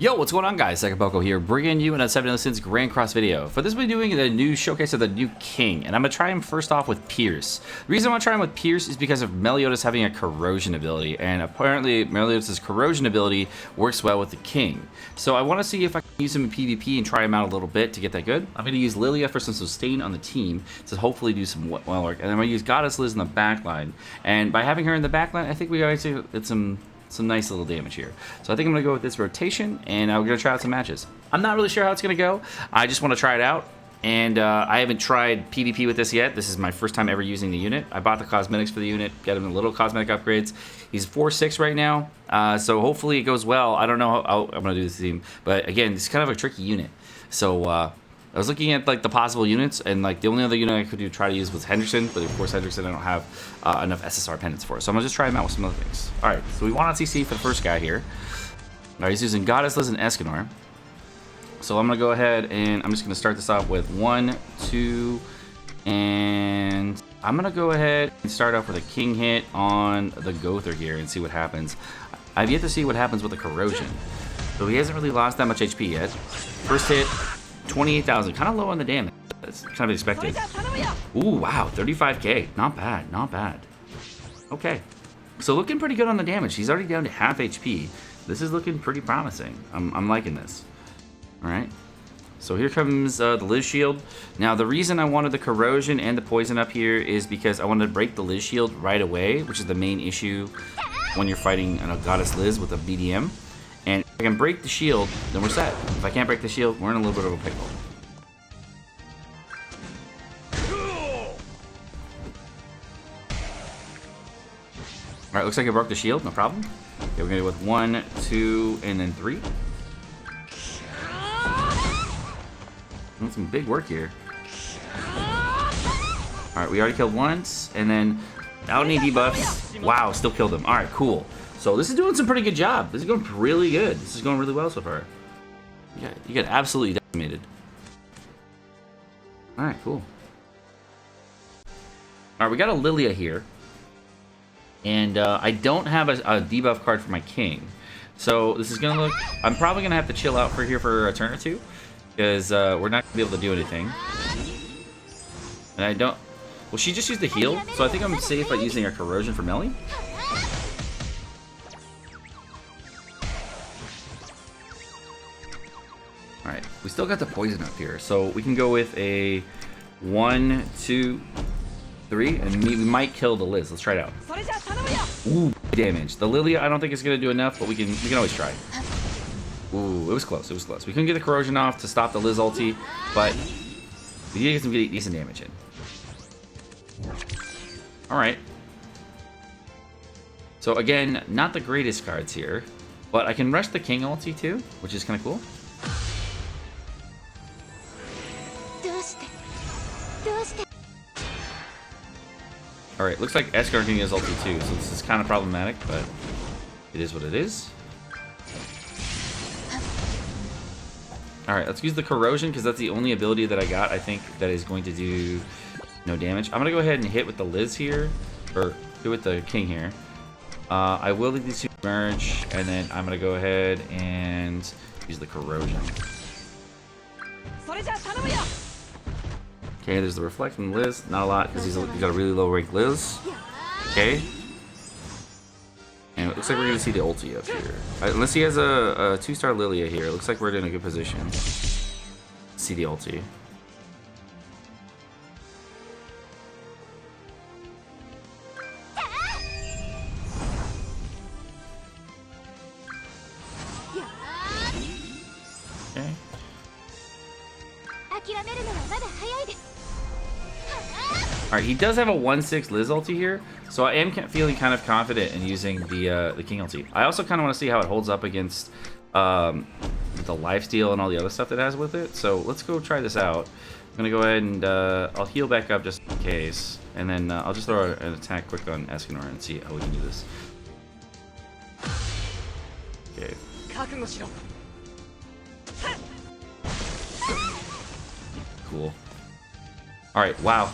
Yo, what's going on, guys? Sekapoko here, bringing you a 7 Innocents Grand Cross video. For this, we're doing the new showcase of the new king, and I'm going to try him first off with Pierce. The reason I want to try him with Pierce is because of Meliodas having a corrosion ability, and apparently Meliodas' corrosion ability works well with the king. So I want to see if I can use him in PvP and try him out a little bit to get that good. I'm going to use Lilia for some sustain on the team to hopefully do some well work, and I'm going to use Goddess Liz in the backline. And by having her in the backline, I think we actually get some nice little damage here. So I think I'm going to go with this rotation, and we're going to try out some matches. I'm not really sure how it's going to go. I just want to try it out, and I haven't tried PvP with this yet. This is my first time ever using the unit. I bought the cosmetics for the unit, got him a little cosmetic upgrades. He's 4-6 right now, so hopefully it goes well. I don't know how I'm going to do this team, but again, it's kind of a tricky unit. So I was looking at like the possible units, and like the only other unit I could try to use was Henderson, but of course Henderson I don't have enough SSR pendants for, so I'm gonna just try him out with some other things. All right, so we want on CC for the first guy here. All right, he's using Goddess Liz and Escanor. So I'm gonna go ahead and I'm just gonna start this off with 1, 2, and I'm gonna go ahead and start off with a king hit on the Gother here and see what happens. I've yet to see what happens with the corrosion. So he hasn't really lost that much HP yet. First hit, 28,000, kind of low on the damage. That's kind of expected. Ooh, wow, 35k. Not bad, not bad. Okay, so looking pretty good on the damage. He's already down to half HP. This is looking pretty promising. I'm liking this. All right, so here comes the Liz shield. Now, the reason I wanted the corrosion and the poison up here is because I wanted to break the Liz shield right away, which is the main issue when you're fighting a Goddess Liz with a BDM. And if I can break the shield, then we're set. If I can't break the shield, we're in a little bit of a pickle. Alright, looks like I broke the shield, no problem. Okay, we're gonna go with 1, 2, and then 3. Doing some big work here. Alright, we already killed once, and then out any debuffs. Wow, still killed him. Alright, cool. So this is doing some pretty good job. This is going really good. This is going really well so far. Yeah, you got absolutely decimated. All right, cool. All right, we got a Lilia here, and I don't have a debuff card for my king. So this is gonna look. I'm probably gonna have to chill out for here for a turn or two, because we're not gonna be able to do anything. And I don't. Well, she just used the heal, so I think I'm safe by using her corrosion for Meli. Alright, we still got the poison up here, so we can go with a 1, 2, 3, and we might kill the Liz. Let's try it out. Ooh, damage. The Lilia I don't think is gonna do enough, but we can always try. Ooh, it was close, it was close. We couldn't get the corrosion off to stop the Liz ulti, but we did get some decent damage in. Alright. So again, not the greatest cards here, but I can rush the king ulti too, which is kinda cool. Alright, looks like Escar can use ulti too, so this is kind of problematic, but it is what it is. Alright, let's use the corrosion, because that's the only ability that I got, I think, that is going to do no damage. I'm going to go ahead and hit with the Liz here, or hit with the king here. I will leave these two merge, and then I'm going to go ahead and use the corrosion. Okay, there's the reflect from Liz. Not a lot, because he's got a really low rank Liz. Okay. And it looks like we're going to see the ulti up here. Unless he has a 2-star Lilia here. It looks like we're in a good position. See the ulti. Okay. Alright, he does have a 1-6 Liz ulti here, so I am feeling kind of confident in using the king ulti. I also kind of want to see how it holds up against the lifesteal and all the other stuff that it has with it, so let's go try this out. I'm going to go ahead and I'll heal back up just in case, and then I'll just throw an attack quick on Escanor and see how we can do this. Okay. Cool. Alright, wow.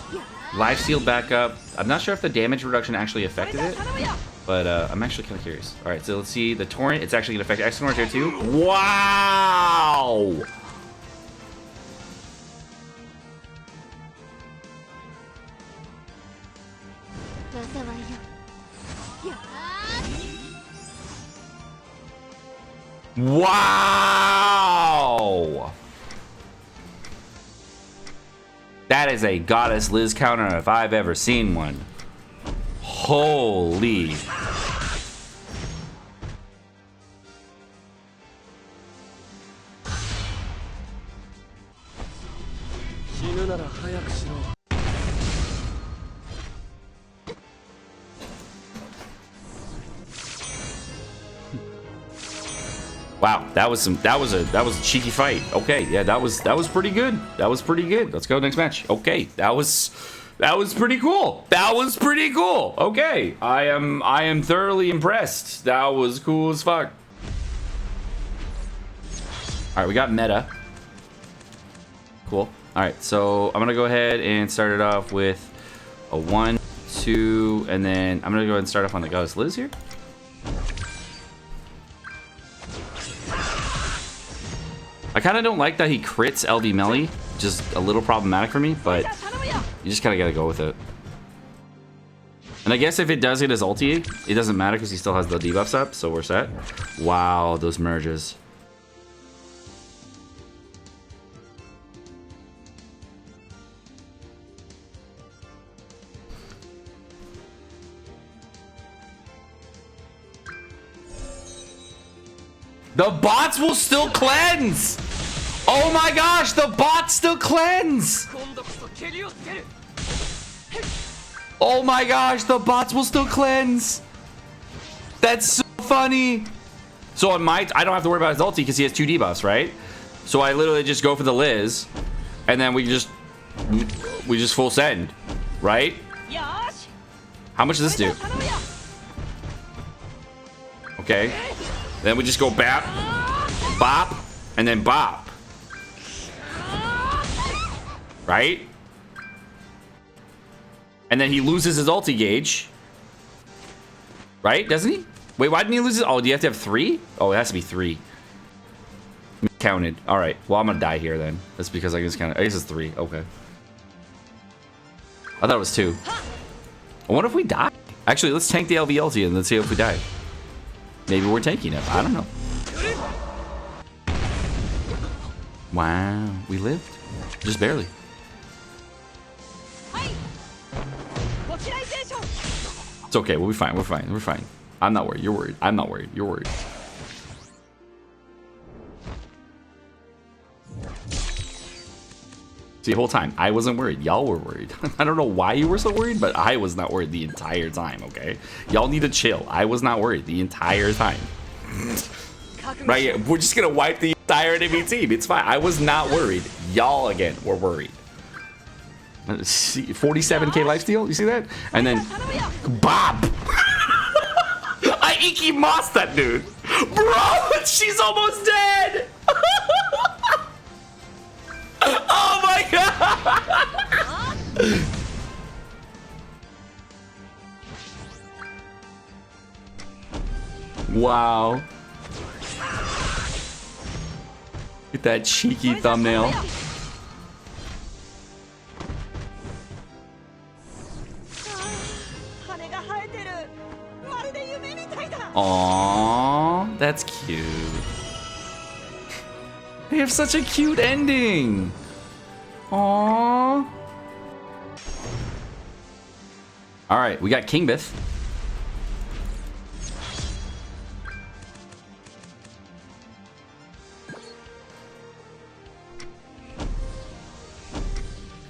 Lifesteal back up. I'm not sure if the damage reduction actually affected it, But I'm actually kind of curious. All right, so let's see the torrent. It's actually gonna affect X-Torrent here too. Wow! Wow! That is a goddess Liz counter if I've ever seen one. Holy. Wow, that was a cheeky fight. Okay, yeah, that was pretty good. That was pretty good. Let's go next match. Okay, that was pretty cool. That was pretty cool. Okay, I am thoroughly impressed. That was cool as fuck. All right, we got meta. Cool. All right, so I'm gonna go ahead and start it off with a 1, 2, and then I'm gonna go ahead and start off on the goddess Liz here. I kind of don't like that he crits LV Meli. Just a little problematic for me, but you just kind of got to go with it. And I guess if it does hit his ulti, it doesn't matter because he still has the debuffs up, so we're set. Wow, those merges. The bots will still cleanse! Oh my gosh, the bots still cleanse! Oh my gosh, the bots will still cleanse! That's so funny! So on my, I don't have to worry about his ulti because he has 2 debuffs, right? So I literally just go for the Liz, and then we just full send, right? How much does this do? Okay. Then we just go bap, bop, and then bop. Right? And then he loses his ulti gauge. Right? Doesn't he? Wait, why didn't he lose his... Oh, do you have to have 3? Oh, it has to be 3. Counted. Alright. Well, I'm gonna die here then. That's because I just counted. I guess it's 3. Okay. I thought it was 2. I wonder if we die. Actually, let's tank the LVLT and let's see if we die. Maybe we're taking it. I don't know. Wow. We lived. Just barely. It's okay. We'll be fine. We're fine. We're fine. I'm not worried. You're worried. I'm not worried. You're worried. See, the whole time, I wasn't worried. Y'all were worried. I don't know why you were so worried, but I was not worried the entire time, okay? Y'all need to chill. I was not worried the entire time. Right? We're just gonna wipe the entire enemy team. It's fine. I was not worried. Y'all, again, were worried. 47k lifesteal? You see that? And then, Bob! I Iki mossed that dude! Bro, she's almost dead! Oh my god! Wow. Get that cheeky thumbnail. Aww, that's cute. They have such a cute ending. Aww. All right, we got Kingbith.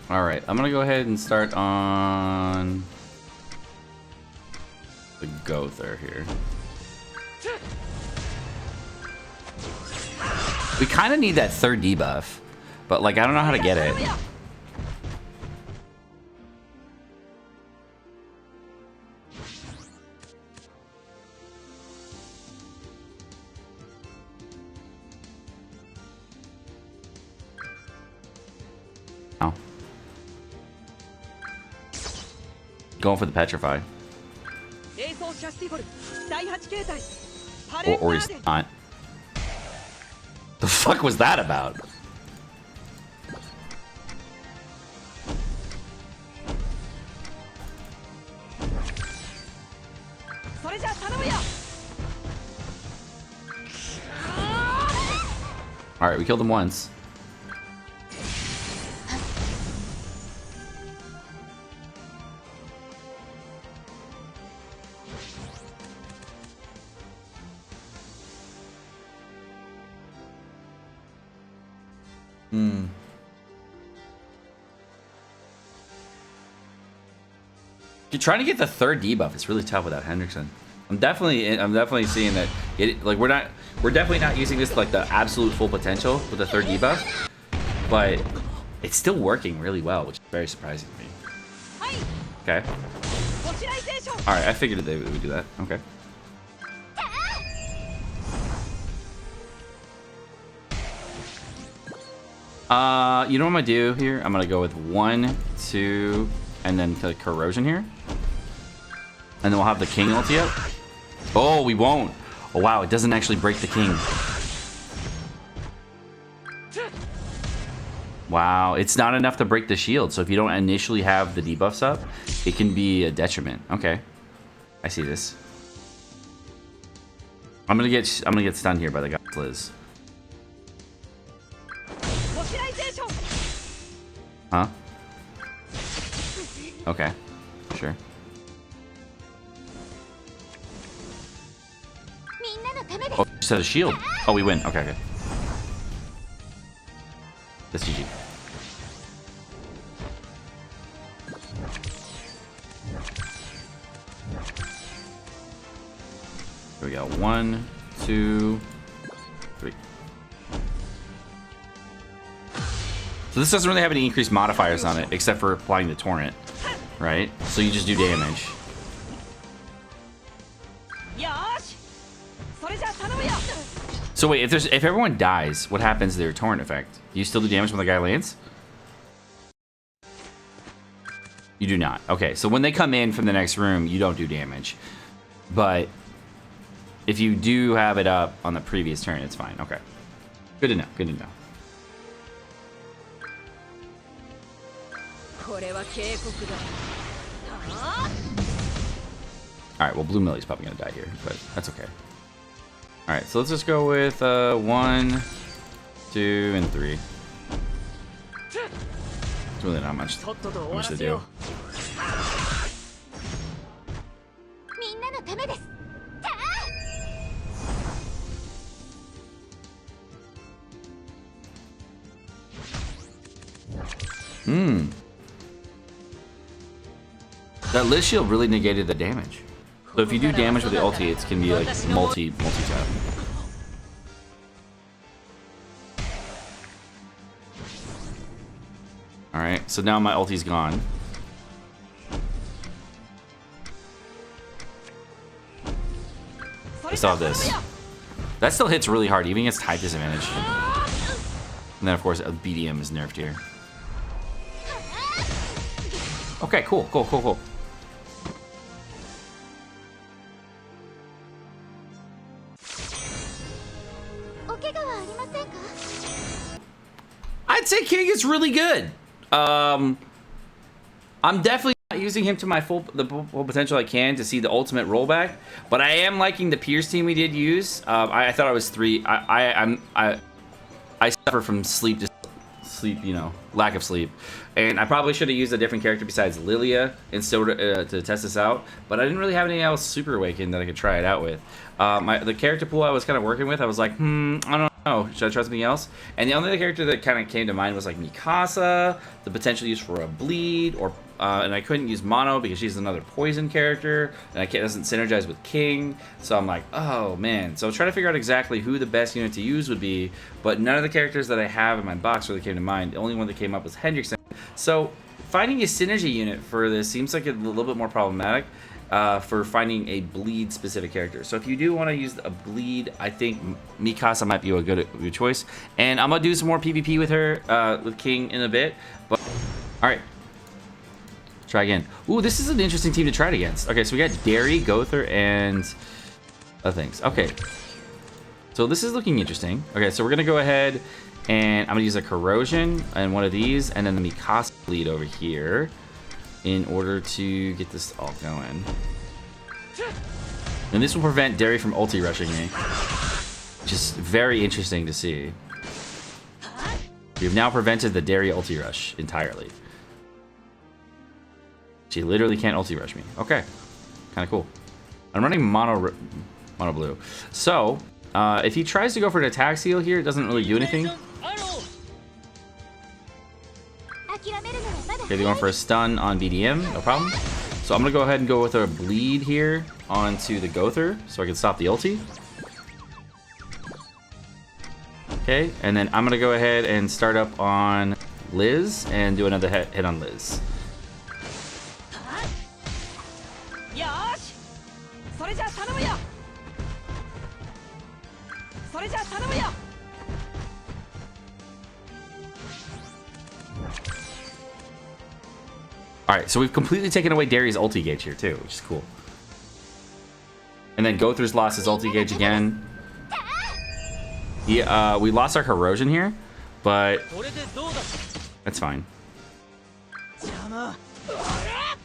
All right, I'm gonna go ahead and start on the Gother here. We kind of need that 3rd debuff, but like I don't know how to get it. Oh. Going for the Petrify. Or he's not. The fuck was that about? Alright, we killed him once. You're trying to get the third debuff. It's really tough without Hendrickson. I'm definitely seeing that like we're definitely not using this like the absolute full potential with the third debuff, but it's still working really well, which is very surprising to me. Okay. All right, I figured they would do that. Okay. You know what I'm gonna do here? I'm gonna go with 1, 2, and then the corrosion here, and then we'll have the king ulti up. Oh, we won't. Oh wow, it doesn't actually break the king. Wow, it's not enough to break the shield. So if you don't initially have the debuffs up, it can be a detriment. Okay, I see this. I'm gonna get stunned here by the God's Liz. Huh? Okay, sure. Oh, just had a shield. Oh, we win. Okay, okay. That's GG. Here we go. 1, 2, 3. So this doesn't really have any increased modifiers on it, except for applying the torrent, right? So you just do damage. So wait, if everyone dies, what happens to their torrent effect? Do you still do damage when the guy lands? You do not. Okay, so when they come in from the next room, you don't do damage. But if you do have it up on the previous turn, it's fine. Okay. Good to know. Good to know. Alright, well, Blue Meli's probably gonna die here, but that's okay. Alright, so let's just go with 1, 2, and 3. It's really not much to do. That Liz shield really negated the damage. So if you do damage with the ulti, it can be like multi-tap. Alright, so now my ulti's gone. I still have this. That still hits really hard, even against type disadvantage. And then of course BDM is nerfed here. Okay, cool. I'd say King is really good. I'm definitely not using him to the full potential I can to see the ultimate rollback, but I am liking the Pierce team we did use. I thought I was 3. I suffer from sleep, you know, lack of sleep, and I probably should have used a different character besides Lilia instead to test this out. But I didn't really have anything else super awakened that I could try it out with. The character pool I was kind of working with, I was like, I don't know, should I try something else? And the only other character that kind of came to mind was like Mikasa, the potential use for a bleed, or and I couldn't use Mono because she's another poison character, and it doesn't synergize with King. So I'm like, oh man. So trying to figure out exactly who the best unit to use would be, but none of the characters that I have in my box really came to mind. The only one that came up was Hendrickson. So finding a synergy unit for this seems like a little bit more problematic for finding a bleed specific character. So if you do want to use a bleed, I think Mikasa might be a good choice. And I'm gonna do some more PvP with her, with King in a bit. But all right. Try again. Ooh, this is an interesting team to try it against. Okay, so we got Derry, Gowther, and other things. Okay. So this is looking interesting. Okay, so we're going to go ahead and I'm going to use a Corrosion and one of these, and then the Mikasa lead over here in order to get this all going. And this will prevent Derry from ulti rushing me. Just very interesting to see. We've now prevented the Derry ulti rush entirely. She literally can't ulti rush me. Okay. Kind of cool. I'm running mono blue. So, if he tries to go for an attack seal here, it doesn't really do anything. Okay, they're going for a stun on BDM. No problem. So I'm going to go ahead and go with a bleed here onto the Gowther so I can stop the ulti. Okay, and then I'm going to go ahead and start up on Liz and do another hit on Liz. Alright, so we've completely taken away Derry's ulti gauge here too, which is cool. And then Gowther's lost his ulti gauge again. We lost our Corrosion here, but that's fine.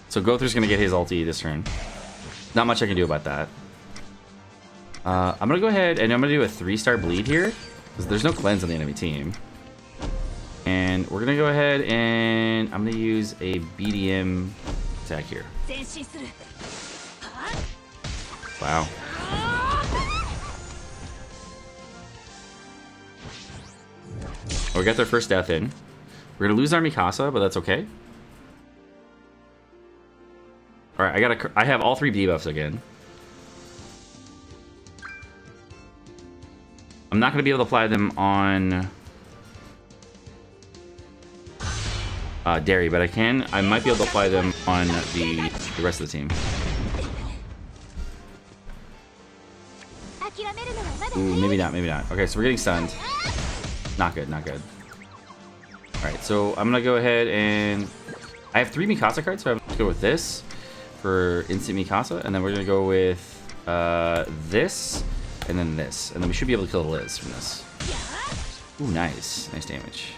So Gowther's gonna get his ulti this turn. Not much I can do about that. I'm gonna go ahead and I'm gonna do a 3-star bleed here, because there's no cleanse on the enemy team. And we're gonna go ahead and I'm gonna use a BDM attack here. Wow. Oh, we got their first death in. We're gonna lose our Mikasa, but that's okay. All right, I have all 3 debuffs again. I'm not gonna be able to apply them on Derry, but I might be able to apply them on the rest of the team. Ooh, maybe not, maybe not. Okay, so we're getting stunned. Not good, not good. Alright, so I'm gonna go ahead and I have 3 Mikasa cards, so I'm gonna go with this for instant Mikasa, and then we're gonna go with this, and then this. And then we should be able to kill Liz from this. Ooh, nice. Nice damage.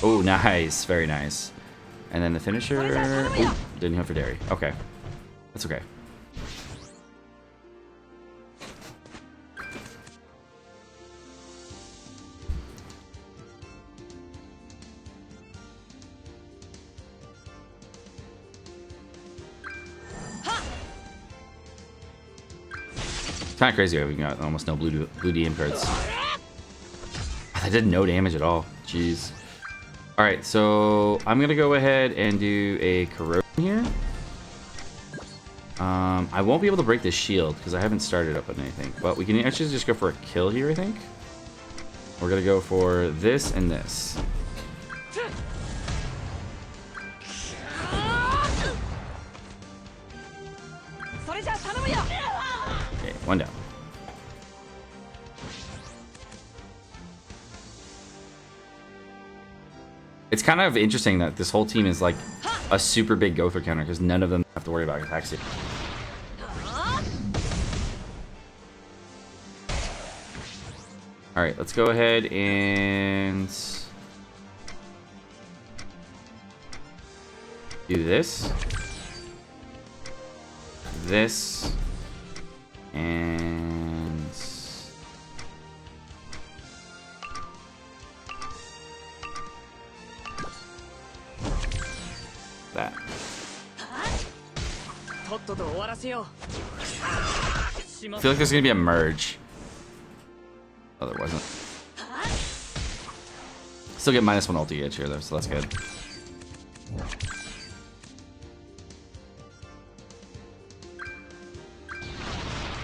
Oh, nice. Very nice. And then the finisher. Ooh, didn't hit for Derry. Okay. That's okay. Kind of crazy. We got almost no blue DM cards. That did no damage at all. Jeez. All right, so I'm gonna go ahead and do a Corrosion here. I won't be able to break this shield because I haven't started up on anything, but we can actually just go for a kill here, I think. We're gonna go for this and this. Okay, 1 down. It's kind of interesting that this whole team is like a super big Gowther counter because none of them have to worry about attacks here. Alright, let's go ahead and do this. This. And that. I feel like there's gonna be a merge. Oh, there wasn't. Still get -1 ulti edge here though, so that's good.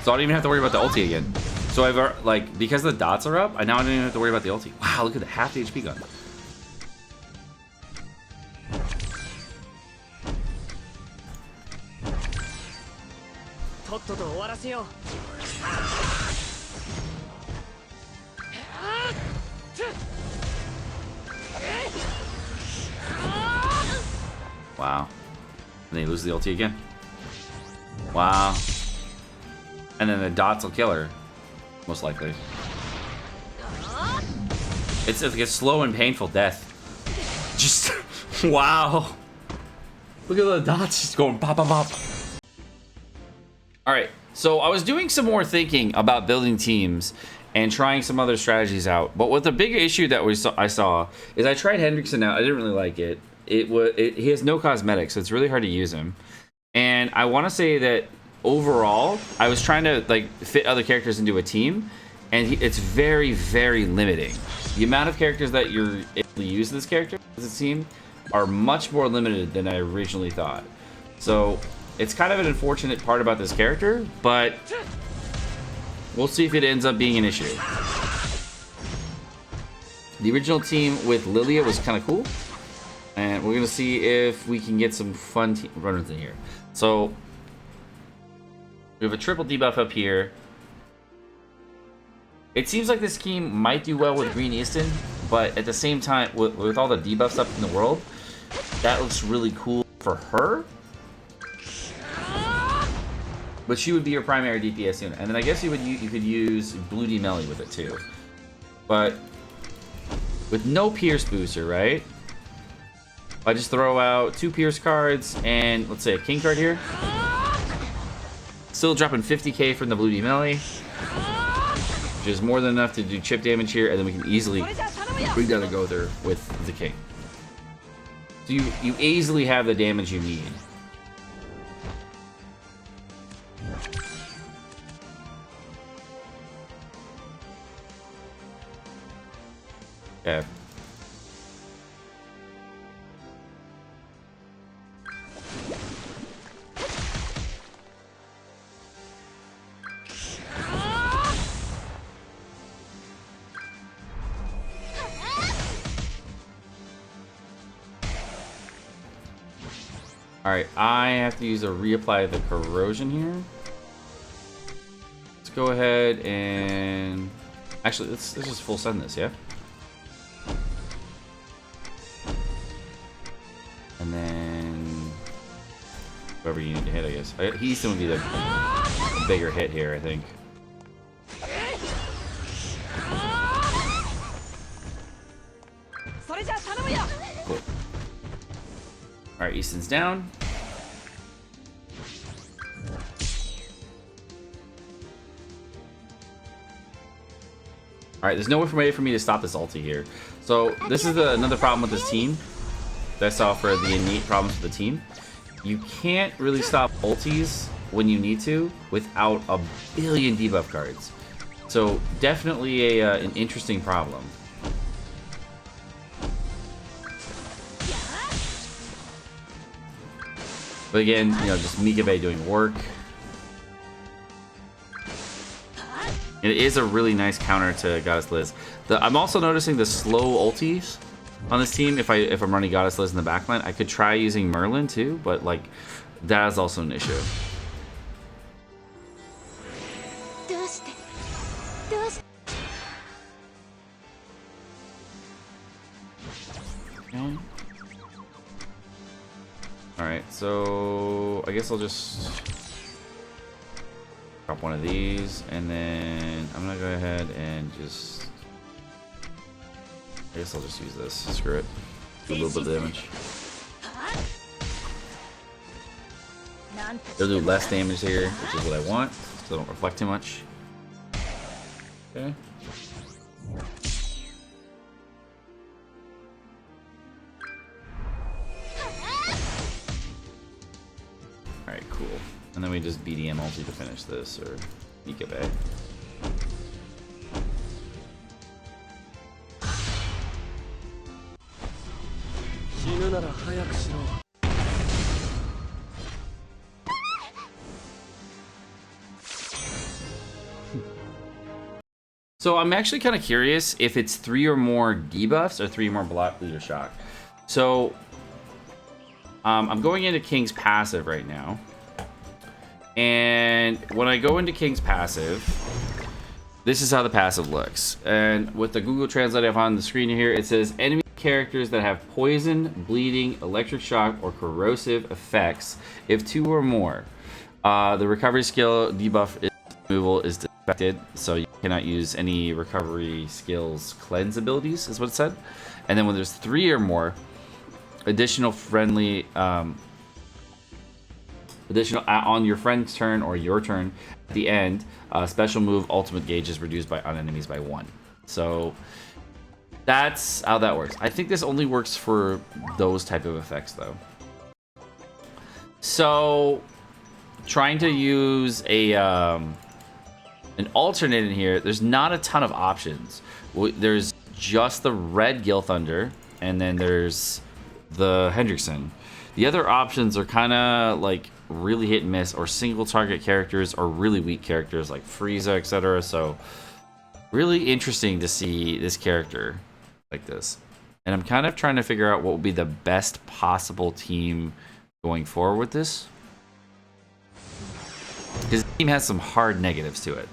So I don't even have to worry about the ulti again. So I've like, because the dots are up, I now don't even have to worry about the ulti. Wow, look at the half the HP gun. And they lose the ulti again. Wow. And then the dots will kill her. Most likely. It's like a slow and painful death. Just, wow. Look at the dots just going pop, pop, pop. Alright, so I was doing some more thinking about building teams and trying some other strategies out. But what the big issue that I saw is I tried Hendrickson out. I didn't really like it. He has no cosmetics, so it's really hard to use him. And I want to say that overall, I was trying to like fit other characters into a team, and it's very, very limiting. The amount of characters that you're able to use this character as a team are much more limited than I originally thought. So it's kind of an unfortunate part about this character, but we'll see if it ends up being an issue. The original team with Lilia was kind of cool, and we're gonna see if we can get some fun runners in here. So we have a triple debuff up here. It seems like this scheme might do well with Green Easton, but at the same time, with all the debuffs up in the world, that looks really cool for her. But she would be your primary DPS unit, and then I guess you could use Blue D Meli with it too. But with no Pierce booster, right? I just throw out 2 Pierce cards and let's say a King card here. Still dropping 50k from the Blue D Meli, which is more than enough to do chip damage here, and then we can easily bring down a Gother with the King. So you easily have the damage you need. Yeah. Alright, I have to use a reapply the corrosion here. Let's go ahead and actually let's just full send this, yeah? And then whoever you need to hit, I guess. Easton would be the bigger hit here, I think. Cool. Alright, Easton's down. Alright, there's no way for me to stop this ulti here. So this is another problem with this team that I saw for the innate problems with the team. You can't really stop ultis when you need to without a billion debuff cards. So definitely an interesting problem. But again, you know, just Mikabe doing work. It is a really nice counter to Goddess Liz. I'm also noticing the slow ultis on this team. If I'm running Goddess Liz in the backline, I could try using Merlin too, but like that is also an issue. Okay. Alright, so I guess I'll just drop one of these, and then I'm gonna go ahead and just, I guess I'll just use this. Screw it. Do a little bit of damage. It'll do less damage here, which is what I want, so don't reflect too much. Okay. Alright, cool. And then we just BDM ulti to finish this, or Mikabe. So I'm actually kind of curious if it's 3 or more debuffs or 3 more block leader shock. So I'm going into King's passive right now. And when I go into King's passive, this is how the passive looks. And with the Google Translate I have on the screen here, it says enemy characters that have poison, bleeding, electric shock, or corrosive effects. If 2 or more, the recovery skill debuff removal is defected, so you cannot use any recovery skills cleanse abilities, is what it said. And then when there's 3 or more, additional friendly, on your friend's turn or your turn at the end, special move ultimate gauge is reduced on enemies by 1. So that's how that works. I think this only works for those type of effects though. So trying to use a an alternate in here, there's not a ton of options. There's just the red Gil Thunder, and then there's the Hendrickson. The other options are kind of like really hit and miss, or single target characters, or really weak characters like Frieza, etc. So really interesting to see this character like this. And I'm kind of trying to figure out what would be the best possible team going forward with this. His team has some hard negatives to it.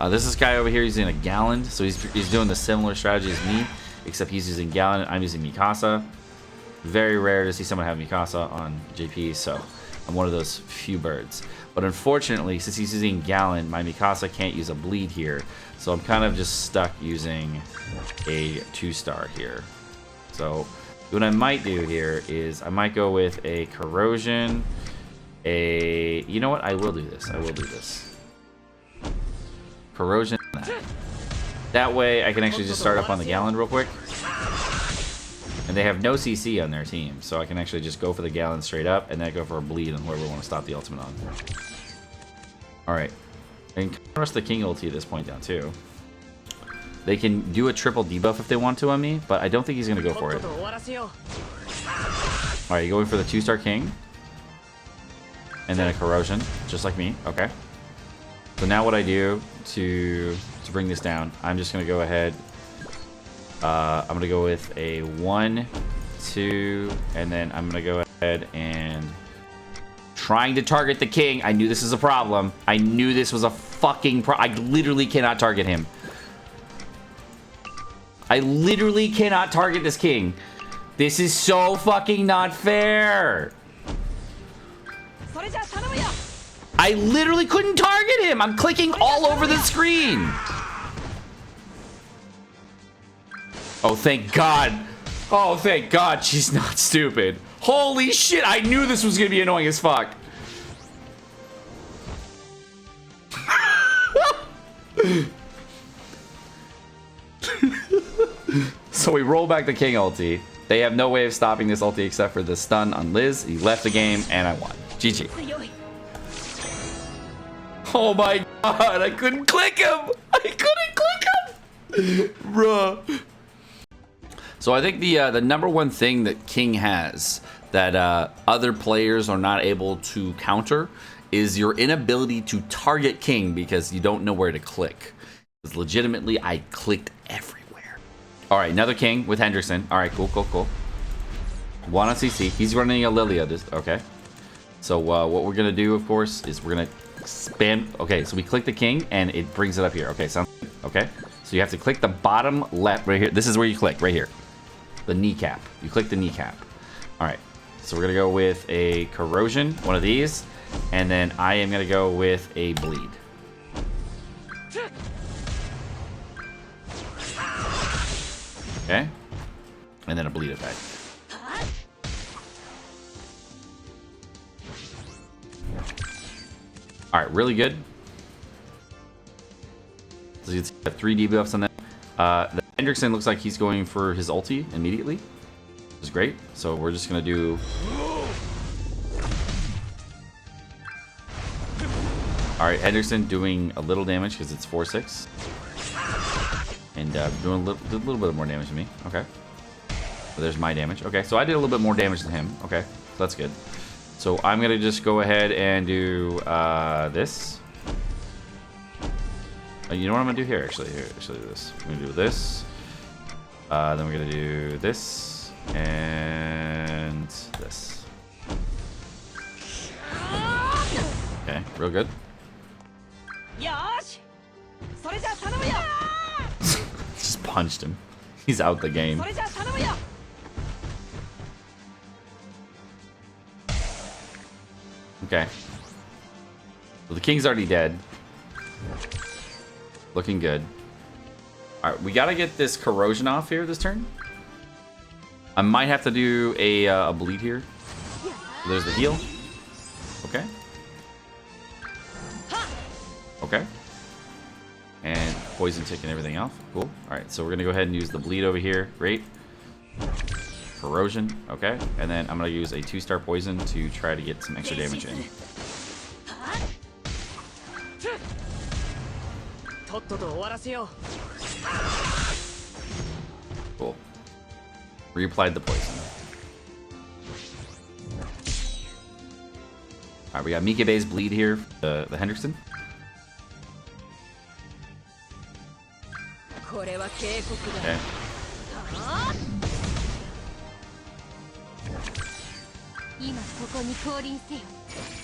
This guy over here using a Gallon, so he's doing the similar strategy as me, except he's using Gallon, I'm using Mikasa. Very rare to see someone have Mikasa on JP, so I'm one of those few birds. But unfortunately, since he's using Gallon, my Mikasa can't use a bleed here, so I'm kind of just stuck using a 2-star here. So what I might do here is I might go with a Corrosion, you know what, I will do this. Corrosion, that way I can actually just start up on the Gallon real quick. And they have no CC on their team, so I can actually just go for the Gallon straight up and then go for a bleed on whoever we want to stop the ultimate on. Alright. And rush the King ulti at this point down too. They can do a triple debuff if they want to on me, but I don't think he's going to go for it. Alright, you going for the 2-star King. And then a Corrosion, just like me. Okay. So now what I do to bring this down, I'm just going to go ahead. I'm going to go with a 1, 2, and then I'm going to go ahead and trying to target the King. I knew this was a problem. I knew this was a fucking problem. I literally cannot target him. I literally cannot target this King. This is so fucking not fair. I literally couldn't target him. I'm clicking all over the screen. Oh, thank God. Oh, thank God she's not stupid. Holy shit, I knew this was going to be annoying as fuck. So we roll back the King ulti. They have no way of stopping this ulti except for the stun on Liz. He left the game, and I won. GG. Oh my God, I couldn't click him. I couldn't click him. Bruh. So I think the number one thing that King has that other players are not able to counter is your inability to target King because you don't know where to click. Because legitimately, I clicked everywhere. All right, another King with Hendrickson. All right, cool, cool, cool. One on CC. He's running a Lilia. Okay. So what we're going to do, of course, is we're going to spam. Okay, so we click the King, and it brings it up here. Okay, sounds good. Okay. So you have to click the bottom left right here. This is where you click, right here. The kneecap. You click the kneecap. All right. So we're going to go with a Corrosion, one of these. And then I am going to go with a Bleed. Okay. And then a Bleed effect. All right, really good. So you can see I have 3 debuffs on that. The Hendrickson looks like he's going for his ulti immediately, which is great. So we're just gonna do. All right, Hendrickson doing a little damage because it's 4/6, and doing a little bit more damage to me. Okay. So there's my damage. Okay, so I did a little bit more damage than him. Okay, so that's good. So I'm gonna just go ahead and do this. You know what I'm gonna do here? Actually, do this. We're gonna do this. Then we're gonna do this and this. Okay, real good. Just punched him. He's out the game. Okay. So the king's already dead. Looking good. Alright, we gotta get this corrosion off here this turn. I might have to do a bleed here. There's the heal. Okay. Okay. And poison tick and everything off. Cool. Alright, so we're gonna go ahead and use the bleed over here. Great. Corrosion. Okay. And then I'm gonna use a 2-star poison to try to get some extra damage in. Cool. Reapplied the poison. Alright, we got Mikabe's bleed here, the Hendrickson. Okay.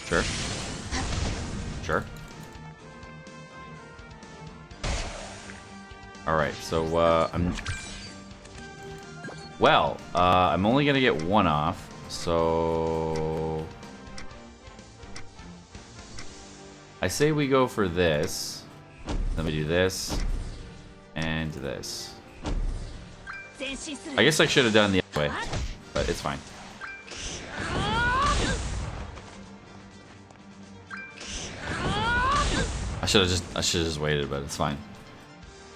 Sure. Sure. Alright, so I'm only gonna get one off, so I say we go for this. Then we do this and this. I guess I should have done the other way, but it's fine. I should have just waited, but it's fine.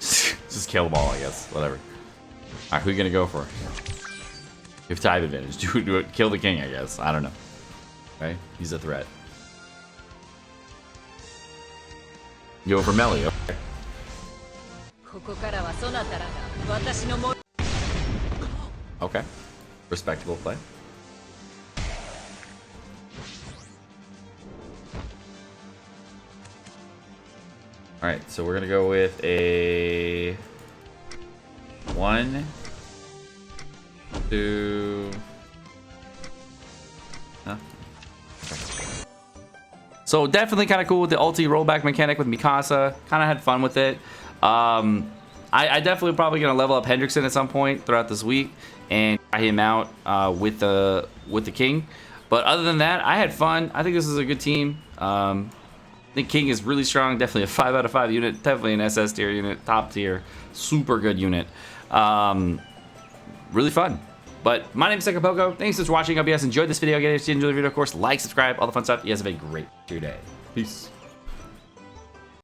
Just kill them all, I guess. Whatever. Alright, who are you gonna go for? You have time advantage. Do it. Kill the king, I guess. I don't know. Okay? He's a threat. You go for Meli. Okay. Okay. Respectable play. Alright, so we're gonna go with a 1, 2. Huh? Okay. So definitely kind of cool with the ulti rollback mechanic with Mikasa. Kind of had fun with it. I definitely probably gonna level up Hendrickson at some point throughout this week and try him out with the king. But other than that, I had fun. I think this is a good team. I think King is really strong. Definitely a 5 out of 5 unit. Definitely an SS tier unit. Top tier. Super good unit. Really fun. But my name is Sekapoko. Thanks for watching. I hope you guys enjoyed this video. If you enjoyed the video, of course, like, subscribe, all the fun stuff. You guys have a great day. Peace.